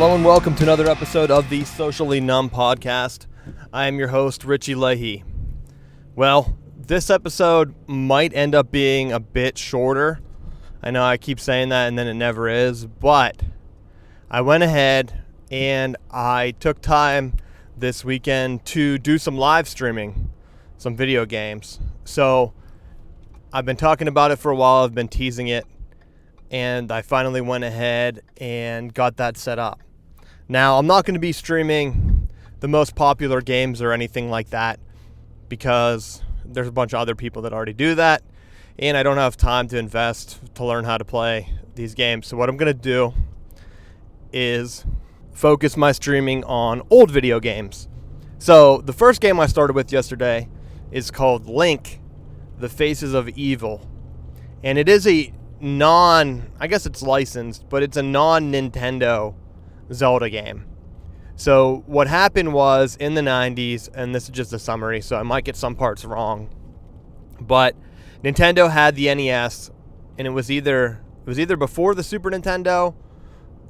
Hello and welcome to another episode of the Socially Numb Podcast. I am your host, Richie Leahey. Well, this episode might end up being a bit shorter. I know I keep saying that and then it never is, but I went ahead and I took time this weekend to do some live streaming, some video games. So I've been talking about it for a while, I've been teasing it, and I finally went ahead and got that set up. Now, I'm not going to be streaming the most popular games or anything like that because there's a bunch of other people that already do that, and I don't have time to invest to learn how to play these games. So what I'm going to do is focus my streaming on old video games. So the first game I started with yesterday is called Link, The Faces of Evil, and it is a I guess it's licensed, but it's a non-Nintendo Zelda game. So what happened was in the 90s, and this is just a summary, so I might get some parts wrong, but Nintendo had the NES, and it was either before the Super Nintendo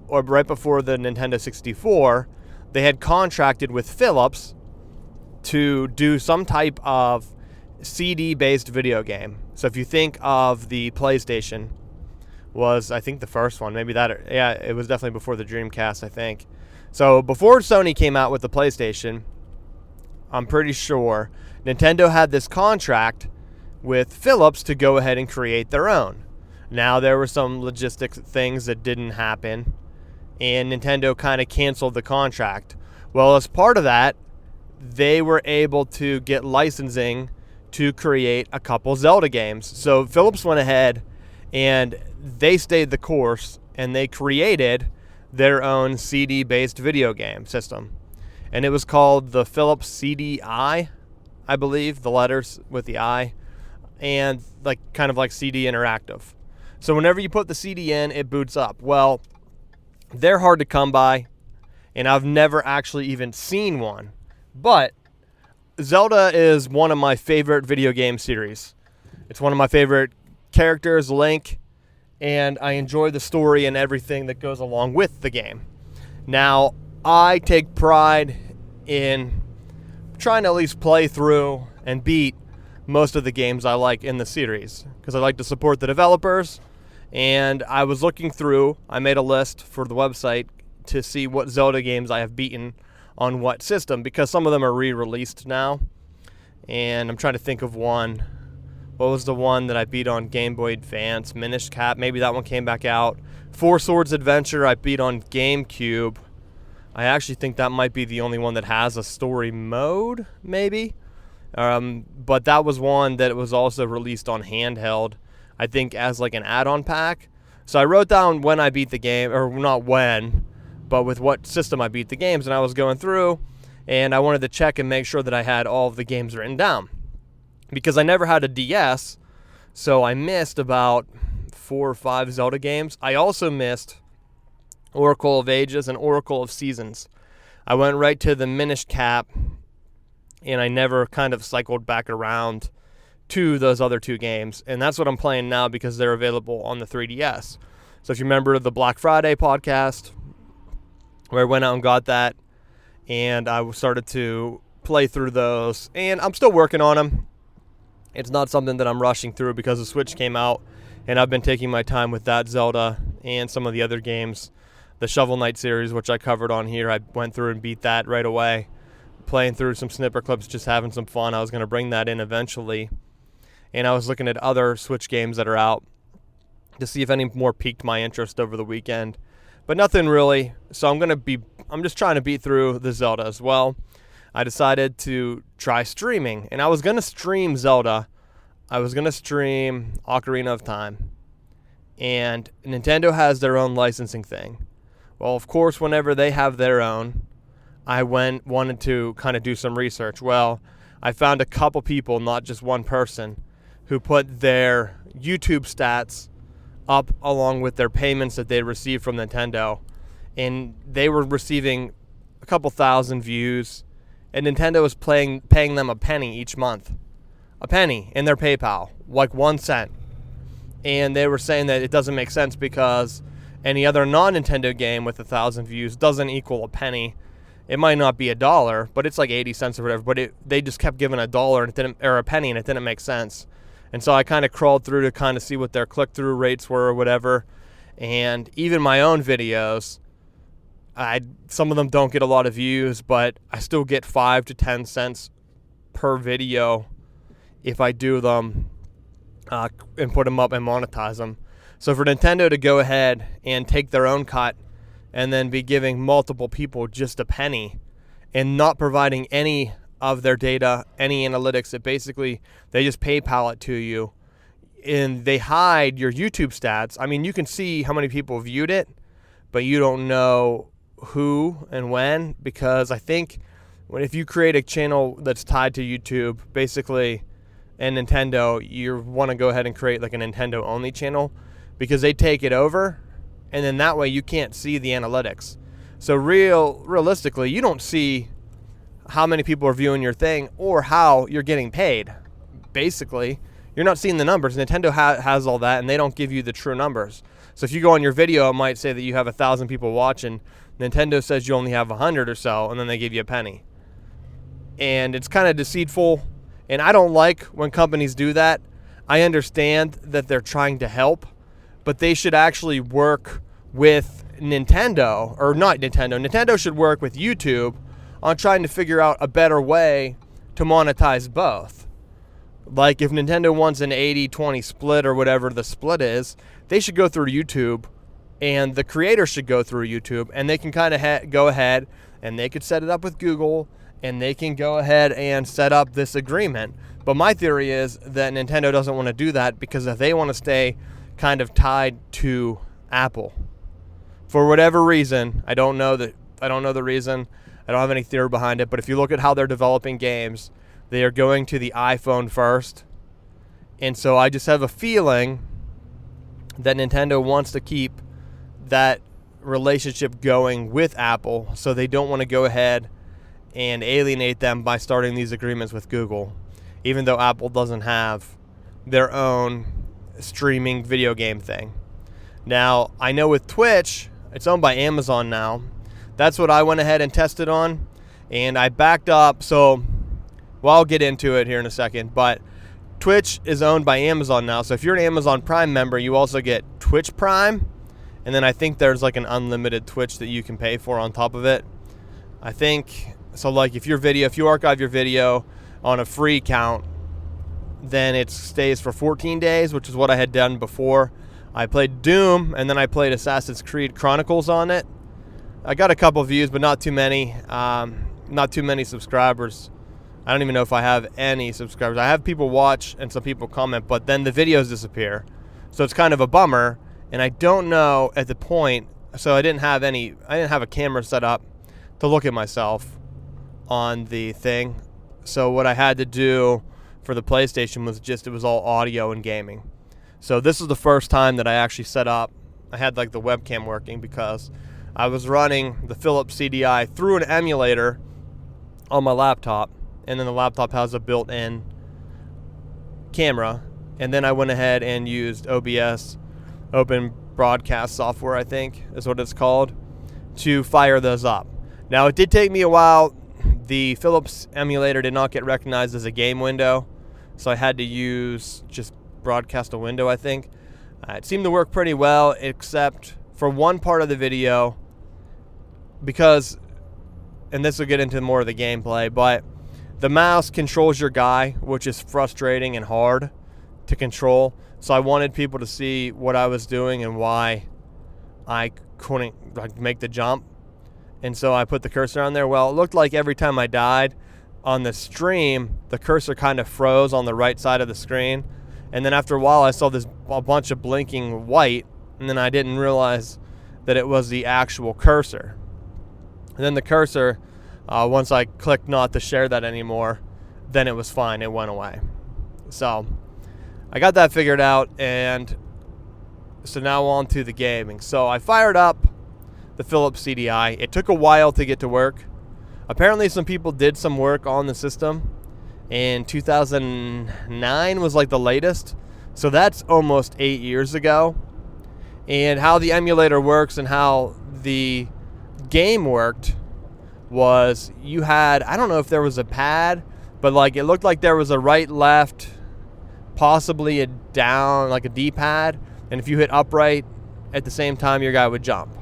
or right before the Nintendo 64. They had contracted with Philips to do some type of CD-based video game. So if you think of the PlayStation, was I think the first one, maybe that, yeah, it was definitely before the Dreamcast, I think. So before Sony came out with the PlayStation, I'm pretty sure Nintendo had this contract with Philips to go ahead and create their own. Now there were some logistics things that didn't happen, and Nintendo kind of canceled the contract. Well, as part of that, they were able to get licensing to create a couple Zelda games. So Philips went ahead and they stayed the course, and they created their own CD-based video game system. And it was called the Philips CDI, I believe, the letters with the I, and kind of like CD Interactive. So whenever you put the CD in, it boots up. Well, they're hard to come by, and I've never actually even seen one. But Zelda is one of my favorite video game series. It's one of my favorite characters, Link, and I enjoy the story and everything that goes along with the game. Now, I take pride in trying to at least play through and beat most of the games I like in the series because I like to support the developers, and I was looking through, I made a list for the website to see what Zelda games I have beaten on what system, because some of them are re-released now, and I'm trying to think of one. What was the one that I beat on Game Boy Advance? Minish Cap, maybe that one came back out. Four Swords Adventure I beat on GameCube. I actually think that might be the only one that has a story mode, maybe. But that was one that was also released on handheld, I think as like an add-on pack. So I wrote down when I beat the game, or not when, but with what system I beat the games, and I was going through, and I wanted to check and make sure that I had all of the games written down. Because I never had a DS, so I missed about 4 or 5 Zelda games. I also missed Oracle of Ages and Oracle of Seasons. I went right to the Minish Cap, and I never kind of cycled back around to those other 2 games. And that's what I'm playing now because they're available on the 3DS. So if you remember the Black Friday podcast, where I went out and got that, and I started to play through those, and I'm still working on them. It's not something that I'm rushing through because the Switch came out, and I've been taking my time with that Zelda and some of the other games. The Shovel Knight series, which I covered on here, I went through and beat that right away. Playing through some snipper clips, just having some fun. I was going to bring that in eventually. And I was looking at other Switch games that are out to see if any more piqued my interest over the weekend. But nothing really, so I'm just trying to beat through the Zelda as well. I decided to try streaming, and I was going to stream Zelda. I was going to stream Ocarina of Time, and Nintendo has their own licensing thing. Well, of course, whenever they have their own, I wanted to kind of do some research. Well, I found a couple people, not just one person, who put their YouTube stats up along with their payments that they received from Nintendo, and they were receiving a couple thousand views, and Nintendo was paying them a penny each month. A penny in their PayPal, like 1 cent. And they were saying that it doesn't make sense because any other non-Nintendo game with 1,000 views doesn't equal a penny. It might not be $1, but it's like 80 cents or whatever. But they just kept giving $1 and it didn't, or a penny, and it didn't make sense. And so I kind of crawled through to kind of see what their click-through rates were or whatever. And even my own videos, some of them don't get a lot of views, but I still get 5 to 10 cents per video if I do them and put them up and monetize them. So for Nintendo to go ahead and take their own cut and then be giving multiple people just a penny and not providing any of their data, any analytics, it basically, they just PayPal it to you. And they hide your YouTube stats. I mean, you can see how many people viewed it, but you don't know who and when, because I think if you create a channel that's tied to YouTube, basically, and Nintendo, you want to go ahead and create like a Nintendo only channel, because they take it over, and then that way you can't see the analytics. So realistically, you don't see how many people are viewing your thing or how you're getting paid. Basically, you're not seeing the numbers. Nintendo has all that, and they don't give you the true numbers. So if you go on your video, it might say that you have 1,000 people watching. Nintendo says you only have 100 or so, and then they give you a penny. And it's kind of deceitful, and I don't like when companies do that. I understand that they're trying to help, but they should actually work with Nintendo, or not Nintendo. Nintendo should work with YouTube on trying to figure out a better way to monetize both. Like if Nintendo wants an 80-20 split or whatever the split is, they should go through YouTube, and the creator should go through YouTube, and they can kind of go ahead and they could set it up with Google, and they can go ahead and set up this agreement. But my theory is that Nintendo doesn't want to do that, because if they want to stay kind of tied to Apple for whatever reason, I don't know the reason. I don't have any theory behind it, but if you look at how they're developing games, they are going to the iPhone first. And so I just have a feeling that Nintendo wants to keep that relationship going with Apple, so they don't want to go ahead and alienate them by starting these agreements with Google, even though Apple doesn't have their own streaming video game thing. Now, I know with Twitch, it's owned by Amazon now. That's what I went ahead and tested on, and I backed up. So, well, I'll get into it here in a second, but Twitch is owned by Amazon now. So if you're an Amazon Prime member, you also get Twitch Prime, and then I think there's like an unlimited Twitch that you can pay for on top of it. I think, so like if you archive your video on a free account, then it stays for 14 days, which is what I had done before. I played Doom, and then I played Assassin's Creed Chronicles on it. I got a couple views, but not too many. Not too many subscribers. I don't even know if I have any subscribers. I have people watch and some people comment, but then the videos disappear. So it's kind of a bummer, and I don't know at the point, so I didn't have a camera set up to look at myself on the thing. So what I had to do for the PlayStation was it was all audio and gaming. So this is the first time that I actually set up. I had like the webcam working because I was running the Philips CDI through an emulator on my laptop, and then the laptop has a built-in camera, and then I went ahead and used OBS, Open Broadcast Software, I think is what it's called, to fire those up. Now, it did take me a while. The Philips emulator did not get recognized as a game window, so I had to use just broadcast a window, I think. It seemed to work pretty well, except for one part of the video, because, and this will get into more of the gameplay, but the mouse controls your guy, which is frustrating and hard to control. So I wanted people to see what I was doing and why I couldn't make the jump. And so I put the cursor on there. Well, it looked like every time I died on the stream, the cursor kind of froze on the right side of the screen. And then after a while, I saw a bunch of blinking white, and then I didn't realize that it was the actual cursor. And then the cursor, once I clicked not to share that anymore, then it was fine. It went away. So I got that figured out, and so now on to the gaming. So I fired up the Philips CDI. It took a while to get to work. Apparently some people did some work on the system. In 2009 was like the latest. So that's almost 8 years ago. And how the emulator works and how the game worked was you had, I don't know if there was a pad, but like it looked like there was a right, left, possibly a down, like a D-pad. And if you hit upright at the same time, your guy would jump.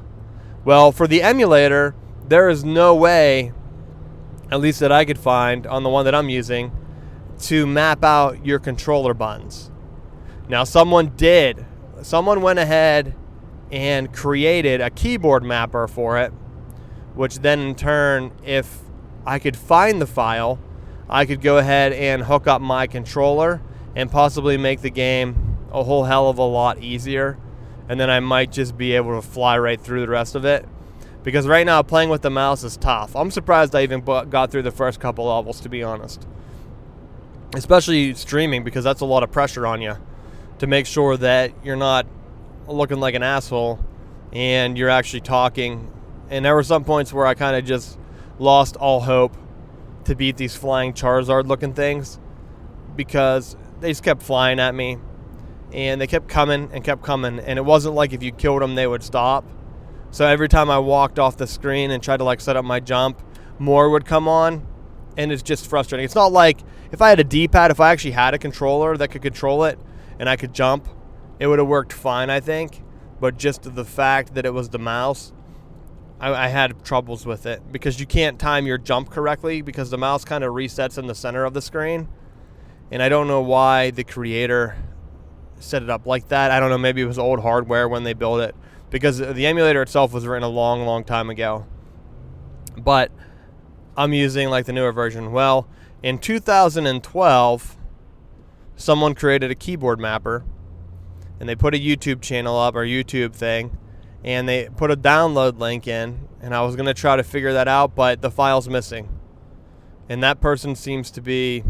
Well, for the emulator, there is no way, at least that I could find on the one that I'm using, to map out your controller buttons. Now, someone did. Someone went ahead and created a keyboard mapper for it, which then in turn, if I could find the file, I could go ahead and hook up my controller and possibly make the game a whole hell of a lot easier. And then I might just be able to fly right through the rest of it. Because right now, playing with the mouse is tough. I'm surprised I even got through the first couple levels, to be honest. Especially streaming, because that's a lot of pressure on you to make sure that you're not looking like an asshole and you're actually talking. And there were some points where I kind of just lost all hope to beat these flying Charizard looking things, because they just kept flying at me and they kept coming, and it wasn't like if you killed them they would stop. So every time I walked off the screen and tried to like set up my jump, more would come on, and it's just frustrating. It's not like if I had a D-pad, if I actually had a controller that could control it and I could jump, it would have worked fine, I think. But just the fact that it was the mouse, I had troubles with it, because you can't time your jump correctly because the mouse kind of resets in the center of the screen. And I don't know why the creator set it up like that. I don't know, maybe it was old hardware when they built it, because the emulator itself was written a long, long time ago. But I'm using like the newer version. Well, in 2012, someone created a keyboard mapper, and they put a YouTube channel up, or YouTube thing, and they put a download link in, and I was going to try to figure that out, but the file's missing. And that person seems to be,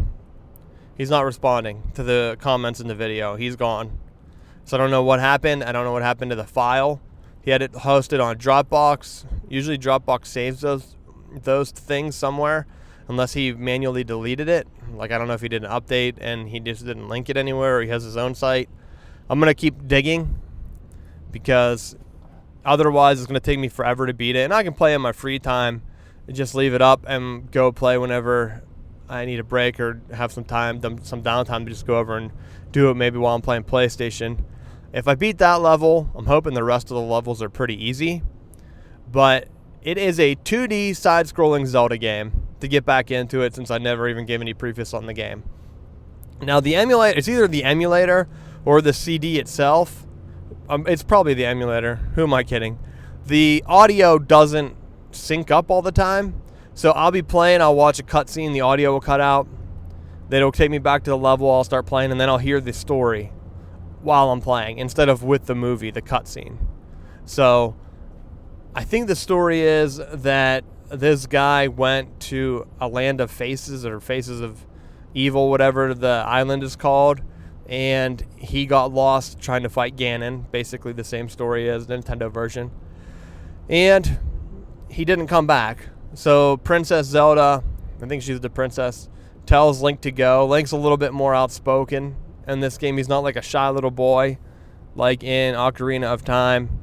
he's not responding to the comments in the video. He's gone. So I don't know what happened. I don't know what happened to the file. He had it hosted on Dropbox. Usually Dropbox saves those things somewhere, unless he manually deleted it. Like, I don't know if he did an update and he just didn't link it anywhere, or he has his own site. I'm going to keep digging, because otherwise it's going to take me forever to beat it. And I can play in my free time and just leave it up and go play whenever I need a break or have some time, some downtime, to just go over and do it maybe while I'm playing PlayStation. If I beat that level, I'm hoping the rest of the levels are pretty easy. But it is a 2D side-scrolling Zelda game, to get back into it, since I never even gave any preface on the game. Now, the emulator, it's either the emulator or the CD itself. It's probably the emulator. Who am I kidding? The audio doesn't sync up all the time. So I'll be playing, I'll watch a cutscene, the audio will cut out. Then it'll take me back to the level, I'll start playing, and then I'll hear the story while I'm playing, instead of with the movie, the cutscene. So I think the story is that this guy went to a land of faces, or faces of evil, whatever the island is called, and he got lost trying to fight Ganon, basically the same story as the Nintendo version. And he didn't come back. So Princess Zelda, I think she's the princess, tells Link to go. Link's a little bit more outspoken in this game. He's not like a shy little boy like in Ocarina of Time.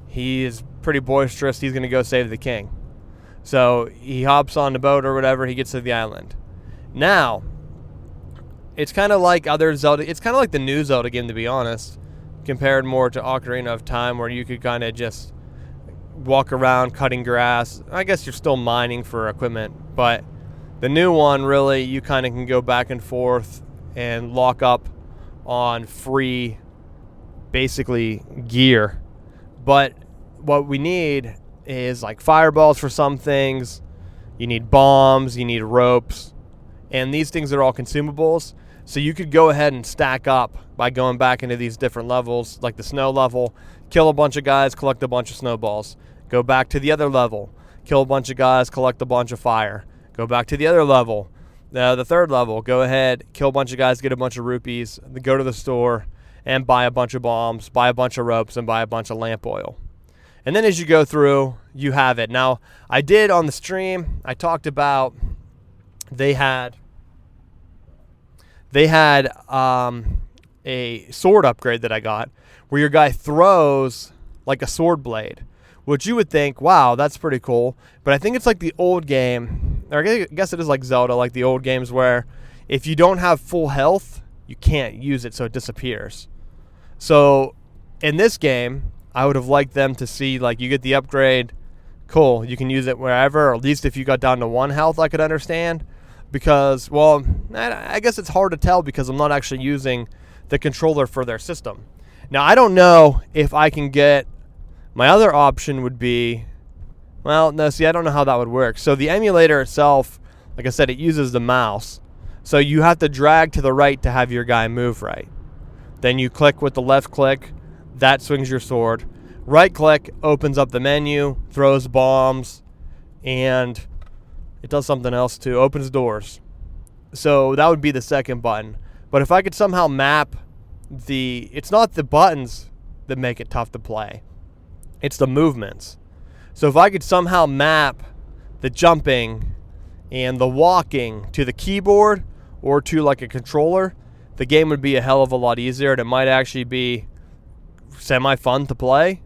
He is pretty boisterous. He's going to go save the king. So he hops on the boat or whatever. He gets to the island. Now, it's kind of like other Zelda. It's kind of like the new Zelda game, to be honest, compared more to Ocarina of Time, where you could kind of just walk around cutting grass. I guess you're still mining for equipment, but the new one, really, you kind of can go back and forth and lock up on free, basically, gear. But what we need is like fireballs for some things. You need bombs, you need ropes, and these things are all consumables. So you could go ahead and stack up by going back into these different levels, like the snow level, kill a bunch of guys, collect a bunch of snowballs. Go back to the other level, kill a bunch of guys, collect a bunch of fire. Go back to the other level, the third level, go ahead, kill a bunch of guys, get a bunch of rupees, go to the store and buy a bunch of bombs, buy a bunch of ropes, and buy a bunch of lamp oil. And then as you go through, you have it. Now, I did on the stream, I talked about they had a sword upgrade that I got, where your guy throws like a sword blade, which you would think, wow, that's pretty cool. But I think it's like the old game, or I guess it is like Zelda, like the old games where if you don't have full health, you can't use it, so it disappears. So in this game, I would have liked them to see, like, you get the upgrade, cool, you can use it wherever, or at least if you got down to 1 health, I could understand. Because, well, I guess it's hard to tell because I'm not actually using the controller for their system. Now, I don't know if I can get, my other option would be, well, no, see, I don't know how that would work. So the emulator itself, like I said, it uses the mouse. So you have to drag to the right to have your guy move right. Then you click with the left click, that swings your sword. Right click opens up the menu, throws bombs, and it does something else too, opens doors. So that would be the second button. But if I could somehow map it's not the buttons that make it tough to play, it's the movements. So if I could somehow map the jumping and the walking to the keyboard or to like a controller, the game would be a hell of a lot easier, and it might actually be semi-fun to play.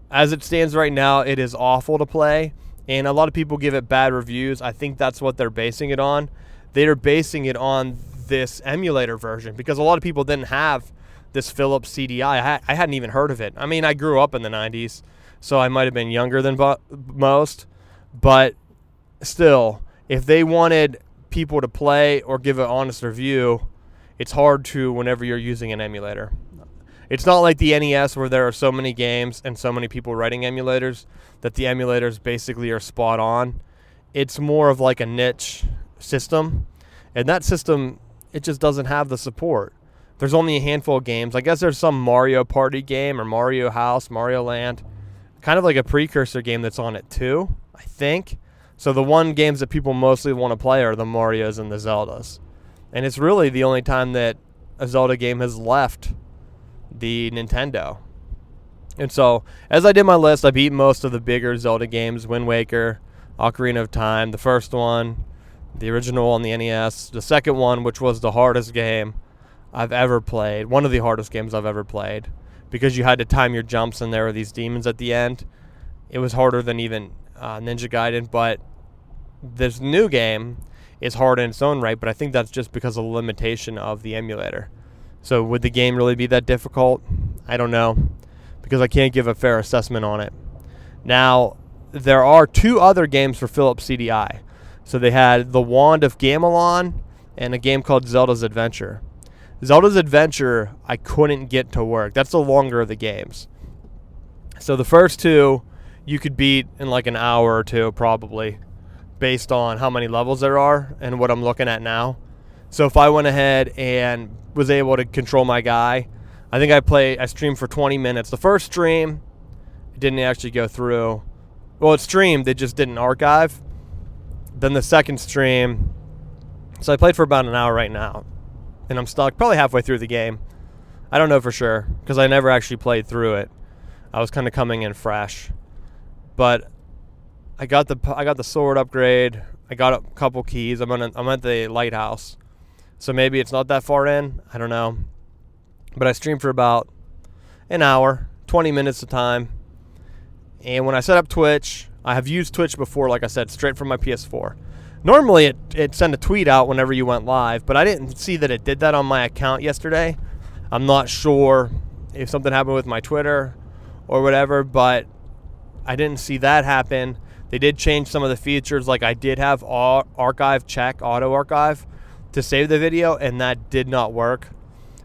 As it stands right now, it is awful to play, and a lot of people give it bad reviews. I think that's what they're basing it on. They're basing it on this emulator version because a lot of people didn't have this Philips CDI. I hadn't even heard of it. I mean, I grew up in the 90s, so I might have been younger than most, but still, if they wanted people to play or give an honest review, it's hard to whenever you're using an emulator. It's not like the NES where there are so many games and so many people writing emulators that the emulators basically are spot on. It's more of like a niche system, and that system, it just doesn't have the support. There's only a handful of games. I guess there's some Mario Party game or Mario House, Mario Land, kind of like a precursor game that's on it too, I think. So the one games that people mostly want to play are the Marios and the Zeldas. And it's really the only time that a Zelda game has left the Nintendo. And so, as I did my list, I beat most of the bigger Zelda games, Wind Waker, Ocarina of Time, the first one, the original on the NES, the second one, which was the hardest game I've ever played, one of the hardest games I've ever played, because you had to time your jumps and there were these demons at the end. It was harder than even Ninja Gaiden, but this new game is hard in its own right, but I think that's just because of the limitation of the emulator. So would the game really be that difficult? I don't know, because I can't give a fair assessment on it. Now, there are 2 other games for Philips CDI. So they had The Wand of Gamelon and a game called Zelda's Adventure. Zelda's Adventure, I couldn't get to work. That's the longer of the games. So the first 2 you could beat in like an hour or 2 probably, based on how many levels there are and what I'm looking at now. So if I went ahead and was able to control my guy, I think I streamed for 20 minutes. The first stream, it didn't actually go through. Well, it streamed, it just didn't archive. Then the second stream, so I played for about an hour right now, and I'm stuck probably halfway through the game. I don't know for sure, because I never actually played through it. I was kind of coming in fresh. But I got the sword upgrade. I got a couple keys. I'm at the lighthouse. So maybe it's not that far in. I don't know. But I streamed for about an hour, 20 minutes of time. And when I set up Twitch, I have used Twitch before, like I said, straight from my PS4. Normally it sent a tweet out whenever you went live, but I didn't see that it did that on my account yesterday. I'm not sure if something happened with my Twitter or whatever, but I didn't see that happen. They did change some of the features, like I did have archive check, auto archive, to save the video, and that did not work.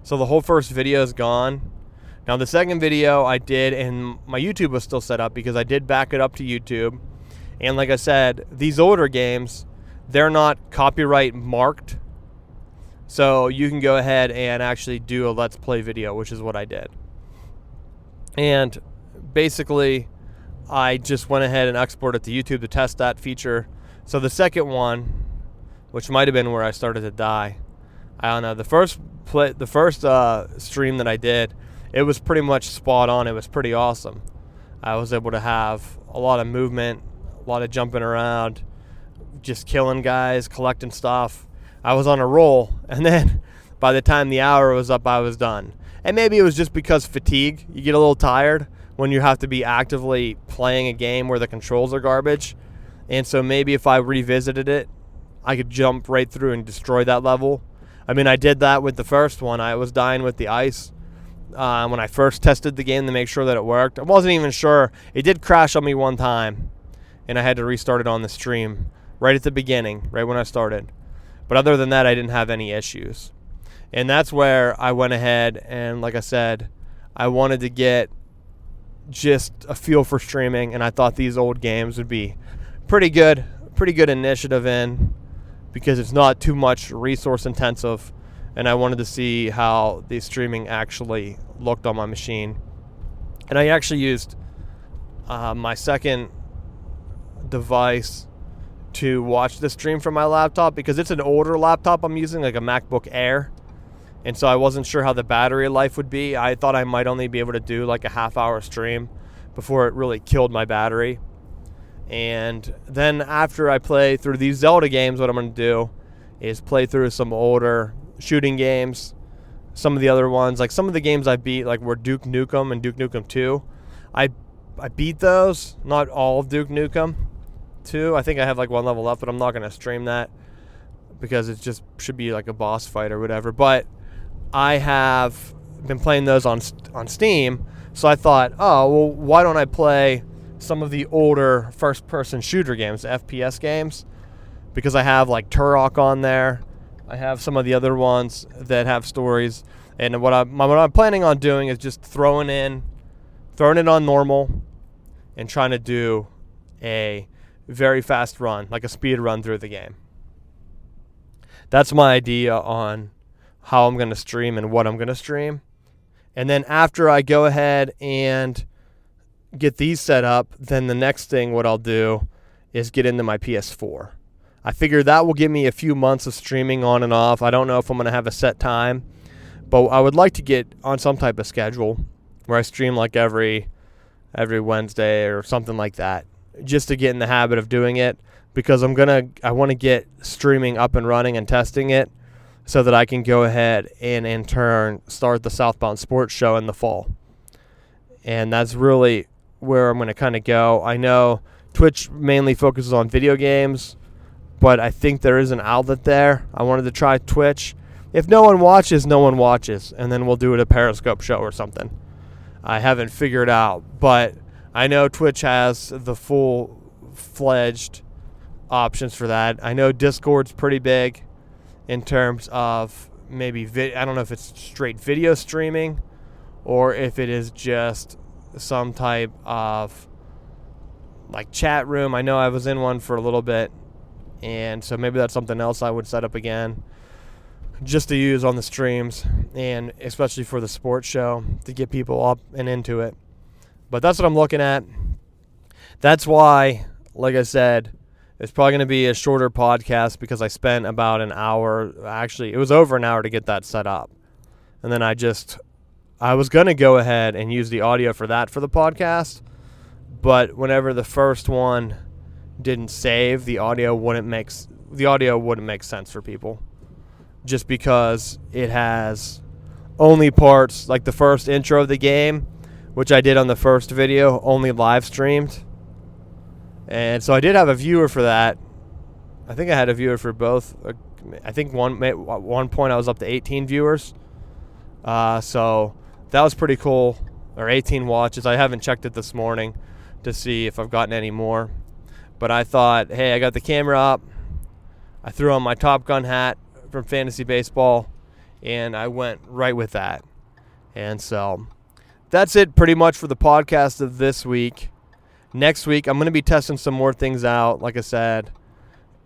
So the whole first video is gone. Now the second video I did, and my YouTube was still set up because I did back it up to YouTube. And like I said, these older games, they're not copyright marked. So you can go ahead and actually do a Let's Play video, which is what I did. And basically, I just went ahead and exported to YouTube to test that feature. So the second one, which might have been where I started to die, I don't know. The first stream that I did, it was pretty much spot on. It was pretty awesome. I was able to have a lot of movement, a lot of jumping around, just killing guys, collecting stuff. I was on a roll, and then by the time the hour was up, I was done. And maybe it was just because fatigue. You get a little tired when you have to be actively playing a game where the controls are garbage. And so maybe if I revisited it, I could jump right through and destroy that level. I mean, I did that with the first one. I was dying with the ice when I first tested the game to make sure that it worked. I wasn't even sure. It did crash on me one time, and I had to restart it on the stream right at the beginning, right when I started. But other than that, I didn't have any issues. And that's where I went ahead and, like I said, I wanted to get just a feel for streaming, and I thought these old games would be pretty good initiative in, because it's not too much resource intensive, and I wanted to see how the streaming actually looked on my machine. And I actually used my second device to watch the stream from my laptop, because it's an older laptop I'm using, like a MacBook Air. And so I wasn't sure how the battery life would be. I thought I might only be able to do like a half-hour stream before it really killed my battery. And then after I play through these Zelda games, what I'm going to do is play through some older shooting games. Some of the other ones, like some of the games I beat, like were Duke Nukem and Duke Nukem 2. I beat those, not all of Duke Nukem 2. I think I have like one level left, but I'm not going to stream that because it just should be like a boss fight or whatever. But I have been playing those on Steam, so I thought, oh, well, why don't I play some of the older first-person shooter games, FPS games, because I have like Turok on there. I have some of the other ones that have stories, and what I'm planning on doing is just throwing it on normal and trying to do a very fast run, like a speed run through the game. That's my idea on how I'm going to stream and what I'm going to stream. And then after I go ahead and get these set up, then the next thing what I'll do is get into my PS4. I figure that will give me a few months of streaming on and off. I don't know if I'm going to have a set time, but I would like to get on some type of schedule where I stream like every Wednesday or something like that, just to get in the habit of doing it, because I want to get streaming up and running and testing it so that I can go ahead and in turn start the Southbound Sports Show in the fall. And that's really where I'm going to kind of go. I know Twitch mainly focuses on video games, but I think there is an outlet there. I wanted to try Twitch. If no one watches, no one watches, and then we'll do it a Periscope show or something. I haven't figured out, but I know Twitch has the full-fledged options for that. I know Discord's pretty big in terms of maybe I don't know if it's straight video streaming or if it is just some type of like chat room. I know I was in one for a little bit, and so maybe that's something else I would set up again just to use on the streams, and especially for the sports show to get people up and into it. But that's what I'm looking at. That's why, like I said, it's probably going to be a shorter podcast, because I spent about an hour. Actually, it was over an hour to get that set up. And then I was going to go ahead and use the audio for that for the podcast. But whenever the first one didn't save, the audio wouldn't make sense for people. Just because it has only parts, like the first intro of the game, which I did on the first video, only live streamed. And so I did have a viewer for that. I think I had a viewer for both. I think at one point I was up to 18 viewers. So that was pretty cool. Or 18 watches. I haven't checked it this morning to see if I've gotten any more. But I thought, hey, I got the camera up. I threw on my Top Gun hat from Fantasy Baseball, and I went right with that. And so that's it pretty much for the podcast of this week. Next week, I'm going to be testing some more things out, like I said,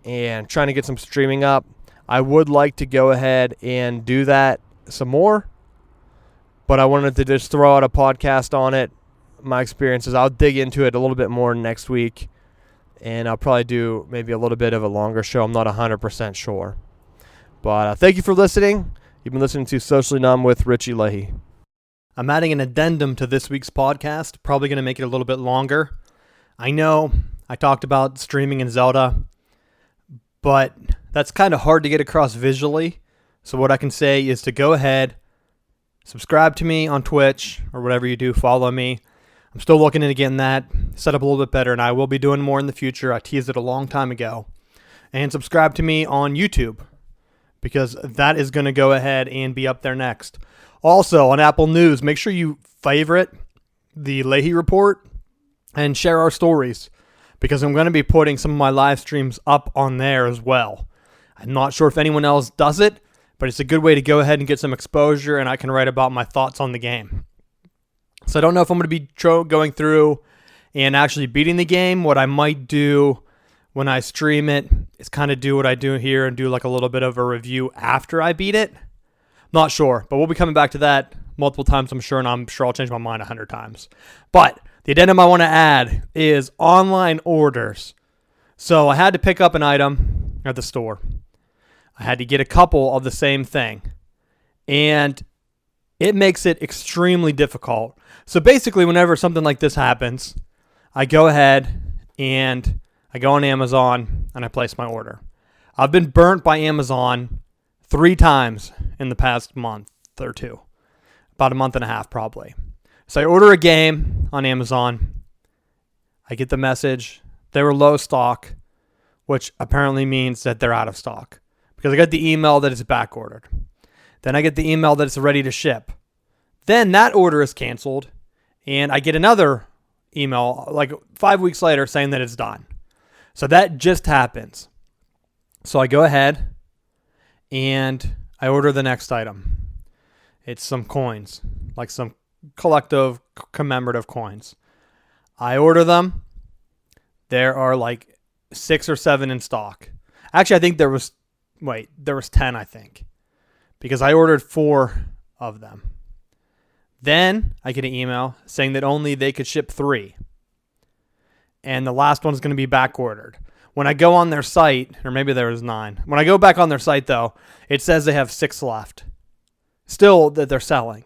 and trying to get some streaming up. I would like to go ahead and do that some more, but I wanted to just throw out a podcast on it, my experiences. I'll dig into it a little bit more next week, and I'll probably do maybe a little bit of a longer show. I'm not 100% sure. But thank you for listening. You've been listening to Socially Numb with Richie Leahey. I'm adding an addendum to this week's podcast, probably going to make it a little bit longer. I know I talked about streaming in Zelda, but that's kind of hard to get across visually. So what I can say is to go ahead, Subscribe to me on Twitch or whatever you do. Follow me. I'm still looking into getting that set up a little bit better, and I will be doing more in the future. I teased it a long time ago. And subscribe to me on YouTube, because that is going to go ahead and be up there next. Also, on Apple News, make sure you favorite the Leahey Report and share our stories, because I'm going to be putting some of my live streams up on there as well. I'm not sure if anyone else does it, but it's a good way to go ahead and get some exposure, and I can write about my thoughts on the game. So I don't know if I'm going to be going through and actually beating the game. What I might do when I stream it is kind of do what I do here and do like a little bit of a review after I beat it. Not sure, but we'll be coming back to that multiple times, I'm sure, and I'm sure I'll change my mind 100 times. But the addendum I want to add is online orders. So I had to pick up an item at the store. I had to get a couple of the same thing, and it makes it extremely difficult. So basically, whenever something like this happens, I go ahead and I go on Amazon and I place my order. I've been burnt by Amazon 3 times in the past month or two, about a month and a half probably. So I order a game on Amazon. I get the message they were low stock, which apparently means that they're out of stock, because I got the email that it's back ordered. Then I get the email that it's ready to ship. Then that order is canceled, and I get another email like 5 weeks later saying that it's done. So that just happens. So I go ahead and I order the next item. It's some coins, like some collective commemorative coins. I order them. There are like 6 or 7 in stock. Actually, I think there was 10, I think, because I ordered 4 of them. Then I get an email saying that only they could ship 3. And the last one's going to be back ordered. When I go on their site, or maybe there was 9. When I go back on their site, though, it says they have 6 left. Still that they're selling.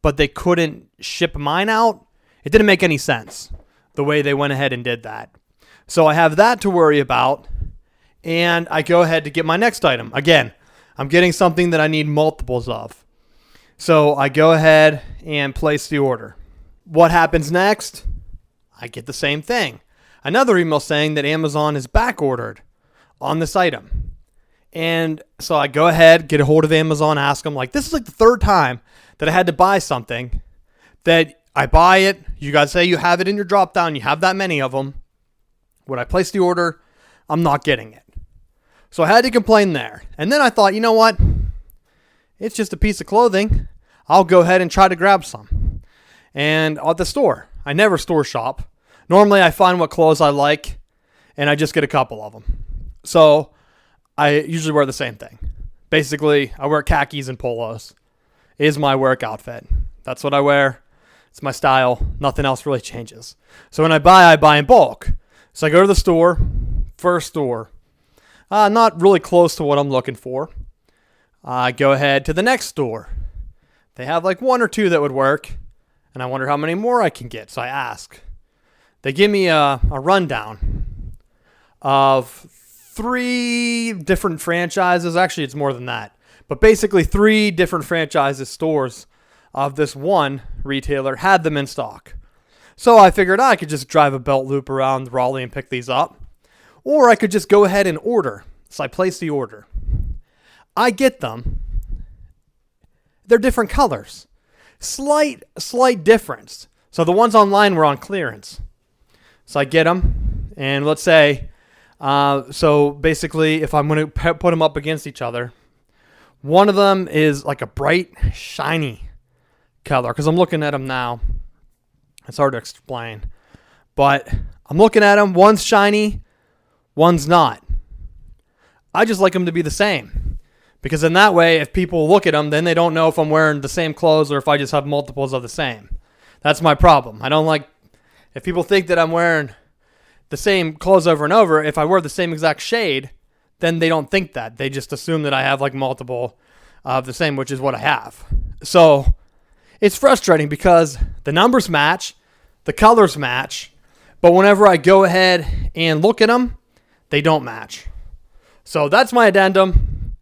But they couldn't ship mine out. It didn't make any sense the way they went ahead and did that. So I have that to worry about. And I go ahead to get my next item. Again, I'm getting something that I need multiples of. So I go ahead and place the order. What happens next? I get the same thing. Another email saying that Amazon is back ordered on this item. And so I go ahead, get a hold of Amazon, ask them, like, this is like the 3rd time that I had to buy something, that I buy it. You guys say you have it in your drop down. You have that many of them. When I place the order, I'm not getting it. So I had to complain there. And then I thought, you know what? It's just a piece of clothing. I'll go ahead and try to grab some. And at the store, I never store shop. Normally I find what clothes I like and I just get a couple of them. So I usually wear the same thing. Basically, I wear khakis and polos. It is my work outfit. That's what I wear. It's my style. Nothing else really changes. So when I buy in bulk. So I go to the store, first store. Not really close to what I'm looking for. I go ahead to the next store. They have like 1 or 2 that would work, and I wonder how many more I can get. So I ask. They give me a rundown of 3 different franchises. Actually, it's more than that. But basically 3 different franchises, stores of this one retailer had them in stock. So I figured I could just drive a belt loop around Raleigh and pick these up. Or I could just go ahead and order. So I place the order. I get them. They're different colors. Slight difference. So the ones online were on clearance. So I get them. And let's say, so basically if I'm going to put them up against each other, one of them is like a bright, shiny color. Because I'm looking at them now. It's hard to explain. But I'm looking at them. One's shiny. One's not. I just like them to be the same. Because in that way, if people look at them, then they don't know if I'm wearing the same clothes or if I just have multiples of the same. That's my problem. I don't like, if people think that I'm wearing the same clothes over and over, if I wear the same exact shade, then they don't think that. They just assume that I have like multiple of the same, which is what I have. So it's frustrating because the numbers match, the colors match, but whenever I go ahead and look at them, they don't match. So that's my addendum.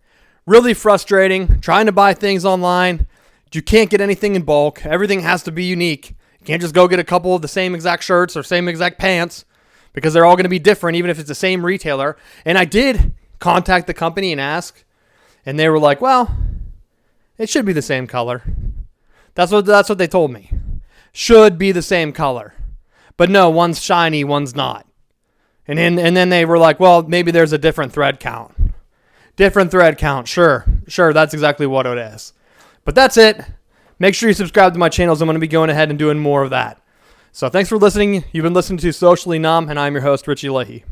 Really frustrating, trying to buy things online, You can't get anything in bulk. Everything has to be unique. You can't just go get a couple of the same exact shirts or same exact pants because they're all going to be different, even if it's the same retailer. And I did contact the company and ask, and they were like, well, it should be the same color. That's what they told me. Should be the same color. But no, one's shiny, one's not. And then they were like, well, maybe there's a different thread count. Different thread count, sure, that's exactly what it is. But that's it. Make sure you subscribe to my channels. I'm going to be going ahead and doing more of that. So thanks for listening. You've been listening to Socially Numb, and I'm your host, Richie Leahey.